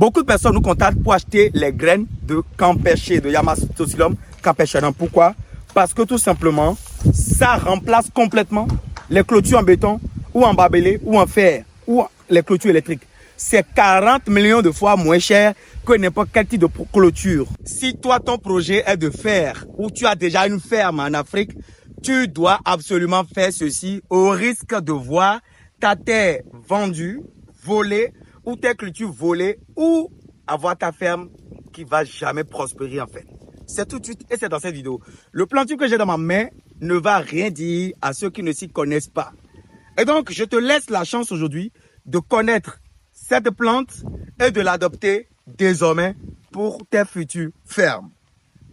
Beaucoup de personnes nous contactent pour acheter les graines de Campeche, de Yamatosylum campeshanum. Pourquoi? Parce que tout simplement, ça remplace complètement les clôtures en béton ou en barbelé ou en fer ou les clôtures électriques. C'est 40 millions de fois moins cher que n'importe quel type de clôture. Si toi, ton projet est de faire ou tu as déjà une ferme en Afrique, tu dois absolument faire ceci au risque de voir ta terre vendue, volée ou tes clôtures volées ou avoir ta ferme qui va jamais prospérer en fait. C'est tout de suite et c'est dans cette vidéo. Le planture que j'ai dans ma main ne va rien dire à ceux qui ne s'y connaissent pas. Et donc, je te laisse la chance aujourd'hui de connaître cette plante et de l'adopter désormais pour tes futures fermes.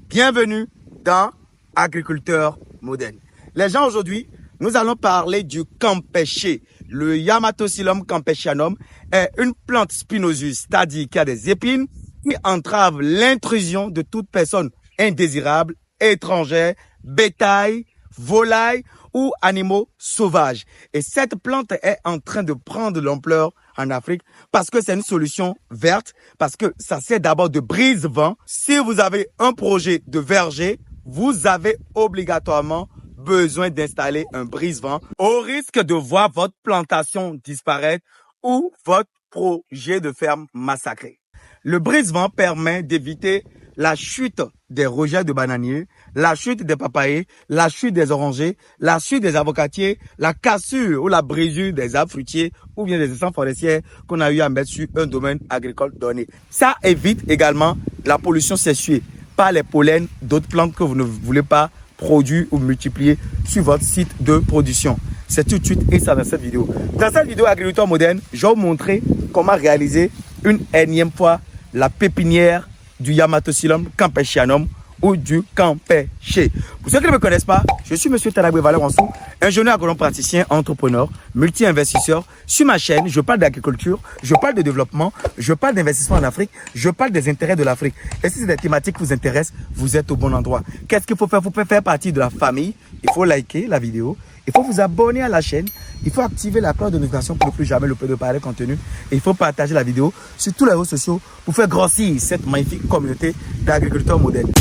Bienvenue dans Agriculteur Moderne. Les gens, aujourd'hui, nous allons parler du Campeche. Le Yamatosylum campeshanum est une plante spinoseuse, c'est-à-dire qui a des épines qui entravent l'intrusion de toute personne indésirable, étrangère, bétail, volaille ou animaux sauvages. Et cette plante est en train de prendre l'ampleur en Afrique parce que c'est une solution verte, parce que ça sert d'abord de brise-vent. Si vous avez un projet de verger, vous avez obligatoirement besoin d'installer un brise-vent au risque de voir votre plantation disparaître ou votre projet de ferme massacré. Le brise-vent permet d'éviter la chute des rejets de bananiers, la chute des papayers, la chute des orangers, la chute des avocatiers, la cassure ou la brisure des arbres fruitiers ou bien des essences forestières qu'on a eu à mettre sur un domaine agricole donné. Ça évite également la pollution sexuée par les pollens d'autres plantes que vous ne voulez pas produire ou multiplier sur votre site de production. C'est tout de suite et ça dans cette vidéo. Dans cette vidéo Agriculteur Moderne, je vais vous montrer comment réaliser une énième fois la pépinière du Yamatosylum campeshanum ou du Campeche. Pour ceux qui ne me connaissent pas, je suis Monsieur Tadaboué Valère Ansou, ingénieur agronome praticien, entrepreneur, multi-investisseur. Sur ma chaîne, je parle d'agriculture, je parle de développement, je parle d'investissement en Afrique, je parle des intérêts de l'Afrique. Et si c'est des thématiques qui vous intéressent, vous êtes au bon endroit. Qu'est-ce qu'il faut faire? Vous pouvez faire partie de la famille. Il faut liker la vidéo. Il faut vous abonner à la chaîne. Il faut activer la cloche de notification pour ne plus jamais louper de pareil contenu. Et il faut partager la vidéo sur tous les réseaux sociaux pour faire grossir cette magnifique communauté d'agriculteurs modernes.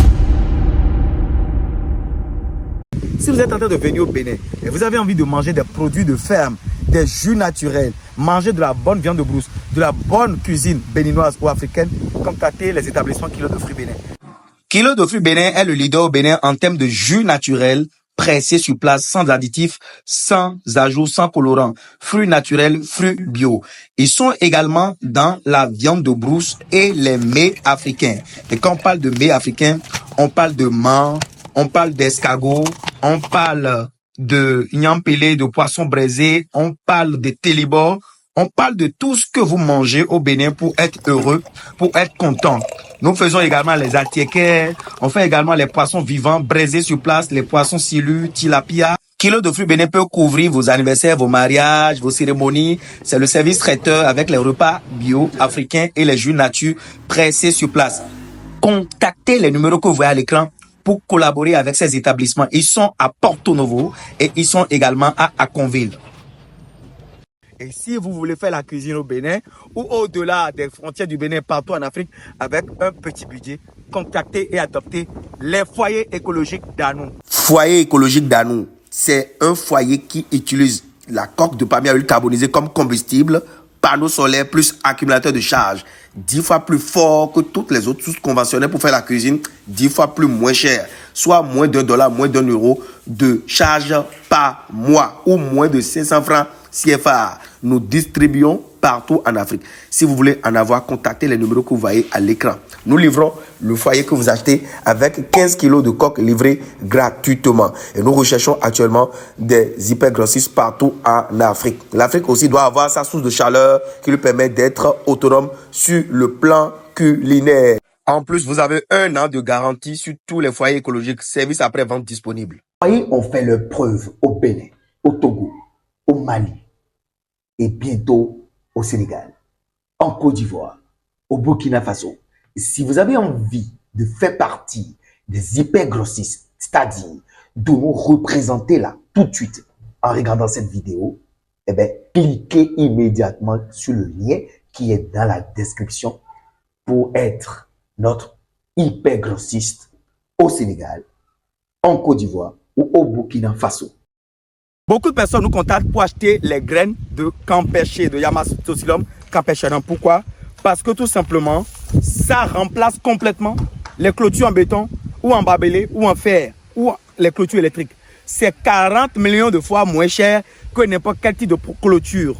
Si vous êtes en train de venir au Bénin et vous avez envie de manger des produits de ferme, des jus naturels, manger de la bonne viande de brousse, de la bonne cuisine béninoise ou africaine, contactez les établissements Kilo de Fruits Bénin. Kilo de Fruits Bénin est le leader au Bénin en termes de jus naturels pressés sur place, sans additifs, sans ajouts, sans colorants, fruits naturels, fruits bio. Ils sont également dans la viande de brousse et les mets africains. Et quand on parle de mets africains, on parle de menthe, on parle d'escargot, on parle de nyampélé, de poisson braisé, on parle de télébor, on parle de tout ce que vous mangez au Bénin pour être heureux, pour être content. Nous faisons également les atiékers, on fait également les poissons vivants braisés sur place, les poissons silus, tilapia. Kilo de Fruits Bénin peut couvrir vos anniversaires, vos mariages, vos cérémonies. C'est le service traiteur avec les repas bio africains et les jus nature pressés sur place. Contactez les numéros que vous voyez à l'écran pour collaborer avec ces établissements. Ils sont à Porto Novo et ils sont également à Aconville. Et si vous voulez faire la cuisine au Bénin ou au-delà des frontières du Bénin, partout en Afrique, avec un petit budget, contactez et adoptez les foyers écologiques d'Anou. Foyer écologique d'Anou, c'est un foyer qui utilise la coque de palmier à huile carbonisée comme combustible, panneaux solaires plus accumulateur de charge. 10 fois plus fort que toutes les autres sources conventionnelles pour faire la cuisine, 10 fois plus moins cher, soit moins $1, moins €1 de charge par mois ou moins de 500 francs CFA. Nous distribuons partout en Afrique. Si vous voulez en avoir, contactez les numéros que vous voyez à l'écran. Nous livrons le foyer que vous achetez avec 15 kilos de coques livrées gratuitement. Et nous recherchons actuellement des hypergrossistes partout en Afrique. L'Afrique aussi doit avoir sa source de chaleur qui lui permet d'être autonome sur le plan culinaire. En plus, vous avez 1 an de garantie sur tous les foyers écologiques, service après-vente disponible. Les foyers ont fait leur preuve au Bénin, au Togo, au Mali et bientôt au Sénégal, en Côte d'Ivoire, au Burkina Faso. Et si vous avez envie de faire partie des hypergrossistes, c'est-à-dire de nous représenter là tout de suite en regardant cette vidéo, eh bien, cliquez immédiatement sur le lien qui est dans la description pour être notre hyper grossiste au Sénégal, en Côte d'Ivoire ou au Burkina Faso. Beaucoup de personnes nous contactent pour acheter les graines de Campeche, de Yamastocilum campeshinum. Pourquoi? Parce que tout simplement, ça remplace complètement les clôtures en béton ou en barbelé ou en fer ou les clôtures électriques. C'est 40 millions de fois moins cher que n'importe quel type de clôture.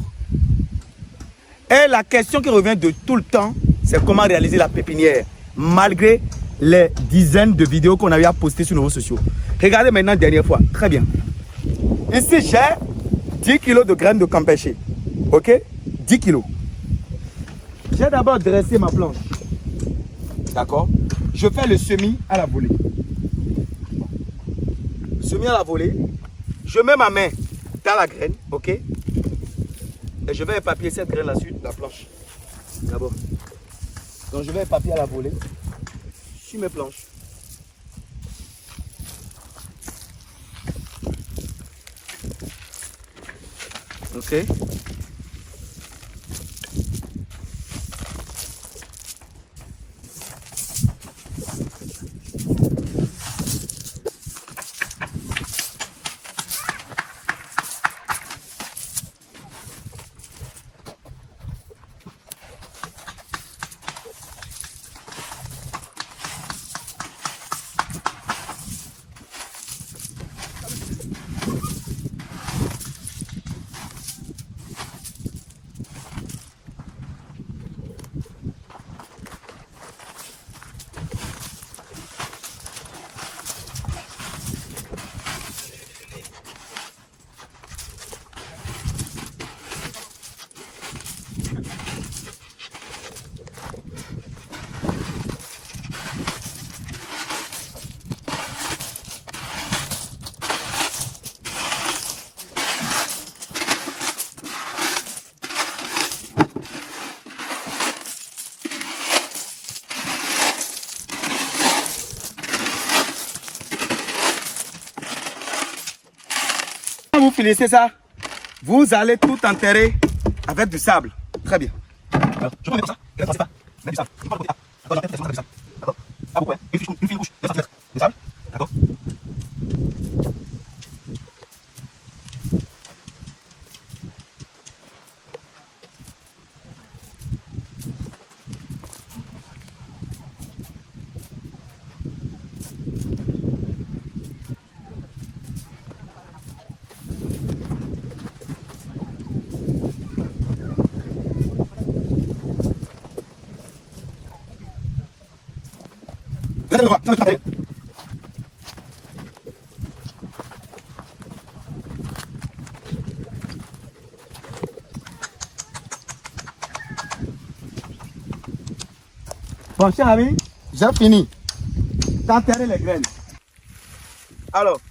Et la question qui revient de tout le temps, c'est comment réaliser la pépinière, malgré les dizaines de vidéos qu'on avait à poster sur nos réseaux sociaux. Regardez maintenant dernière fois. Très bien. Ici, j'ai 10 kg de graines de Campeche. Ok? 10 kg. J'ai d'abord dressé ma planche. D'accord? Je fais le semis à la volée. Semis à la volée. Je mets ma main dans la graine. Ok? Et je vais épapier cette graine là-dessus, la planche. D'abord. Donc je vais épapier à la volée sur mes planches. Ok. Quand vous finissez ça, vous allez tout enterrer avec du sable. Très bien. Alors, je prends ça. Et là, c'est pas. Je mets du sable. Je prends le côté A. D'accord, j'enterre avec du sable. D'accord. Pas beaucoup, hein. Une fine couche de 2 cm de sable. D'accord. Regardez le droit, ça va être enterré. Bon, cher ami, j'ai fini d'enterrer les graines. Alors,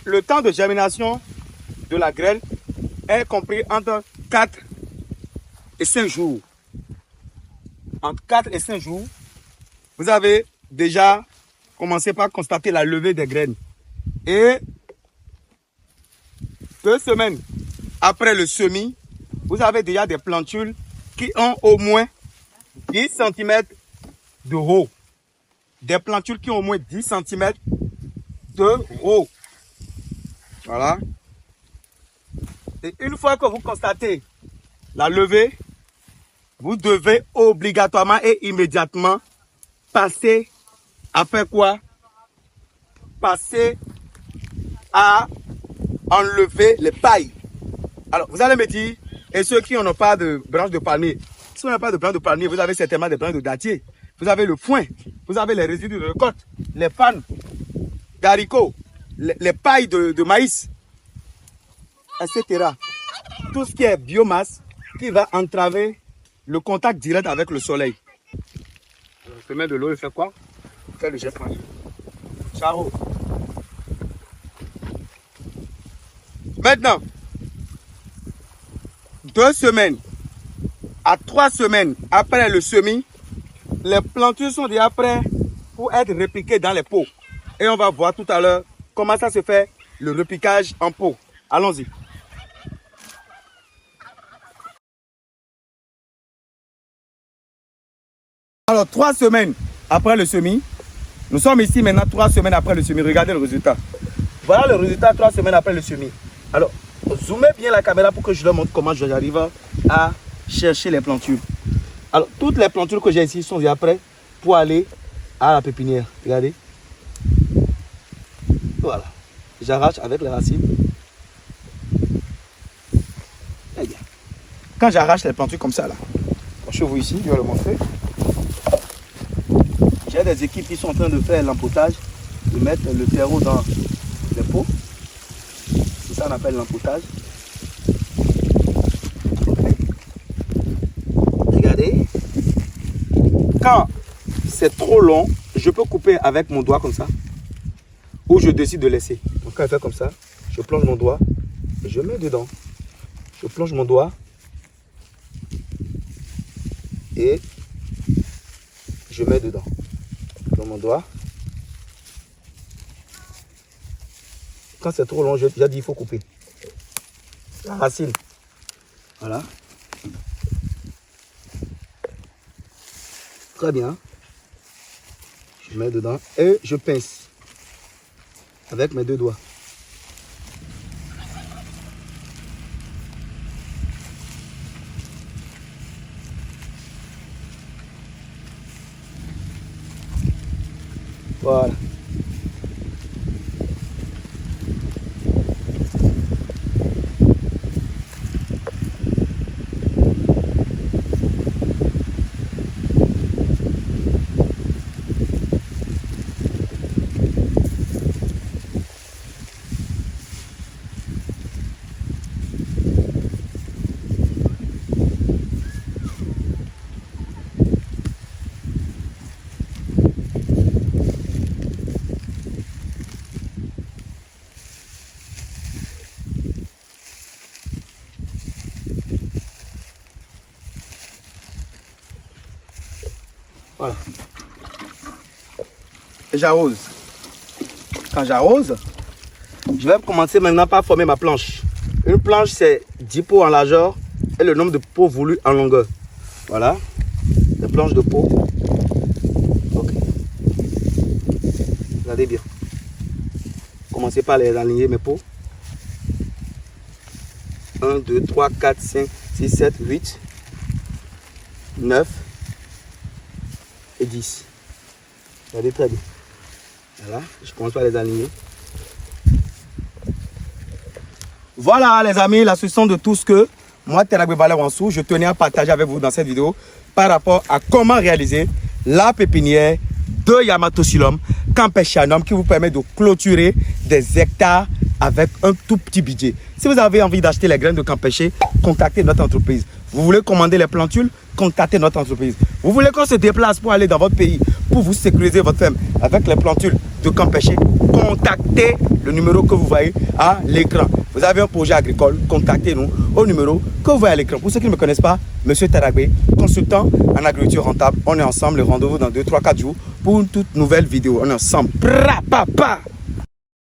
le temps de germination de la graine est compris entre 4 et 5 jours. Entre 4 et 5 jours, vous avez déjà commencé par constater la levée des graines. Et 2 semaines après le semis, vous avez déjà des plantules qui ont au moins 10 cm de haut. Des plantules qui ont au moins 10 cm de haut. Voilà. Et une fois que vous constatez la levée, vous devez obligatoirement et immédiatement passer à faire quoi? Passer à enlever les pailles. Alors, vous allez me dire, et ceux qui n'ont pas de branches de palmier, si on n'a pas de branches de palmier, vous avez certainement des branches de dattier. Vous avez le foin, vous avez les résidus de récolte, les fans d'haricots, les pailles de maïs, etc. Tout ce qui est biomasse qui va entraver le contact direct avec le soleil. Je mets de l'eau et fait quoi? Fait le jet. Ciao. Maintenant, 2 semaines à 3 semaines après le semis, les plantules sont déjà prêtes pour être répliquées dans les pots. Et on va voir tout à l'heure comment ça se fait, le repiquage en pot. Allons-y. Alors, 3 semaines après le semis, nous sommes ici maintenant 3 semaines après le semis. Regardez le résultat. Voilà le résultat 3 semaines après le semis. Alors, zoomez bien la caméra pour que je leur montre comment j'arrive à chercher les plantules. Alors, toutes les plantules que j'ai ici sont déjà prêtes pour aller à la pépinière. Regardez. Voilà. J'arrache avec les racines. Quand j'arrache les plantules comme ça, là, je vous ici, je vais le montrer. J'ai des équipes qui sont en train de faire l'empotage, de mettre le terreau dans les pots. C'est ça qu'on appelle l'empotage. Regardez. Quand c'est trop long, je peux couper avec mon doigt comme ça. Ou je décide de laisser. Donc quand je fais comme ça, je plonge mon doigt et je mets dedans. Je plonge mon doigt. Et je mets dedans. Dans mon doigt. Quand c'est trop long, j'ai dit il faut couper. La racine. Voilà. Très bien. Je mets dedans et je pince. Avec mes 2 doigts. Voilà. Voilà. J'arrose. Quand j'arrose, je vais commencer maintenant par former ma planche. Une planche, c'est 10 pots en largeur et le nombre de pots voulus en longueur. Voilà. Les planches de pots. Ok. Regardez bien. Commencez par les aligner mes pots. 1, 2, 3, 4, 5, 6, 7, 8, 9 et 10. Regardez très bien. Voilà, je commence par les aligner. Voilà les amis, la solution de tout ce que moi, Teragbe Bala Wansou, je tenais à partager avec vous dans cette vidéo par rapport à comment réaliser la pépinière de Yamatosylum campeshanum qui vous permet de clôturer des hectares avec un tout petit budget. Si vous avez envie d'acheter les graines de Campéché, contactez notre entreprise. Vous voulez commander les plantules, contactez notre entreprise. Vous voulez qu'on se déplace pour aller dans votre pays, pour vous sécuriser votre ferme avec les plantules de Campéché, contactez le numéro que vous voyez à l'écran. Vous avez un projet agricole, contactez-nous au numéro que vous voyez à l'écran. Pour ceux qui ne me connaissent pas, Monsieur Teragbe, consultant en agriculture rentable. On est ensemble, le rendez-vous dans 2, 3, 4 jours pour une toute nouvelle vidéo. On est ensemble. Bra, pa, pa.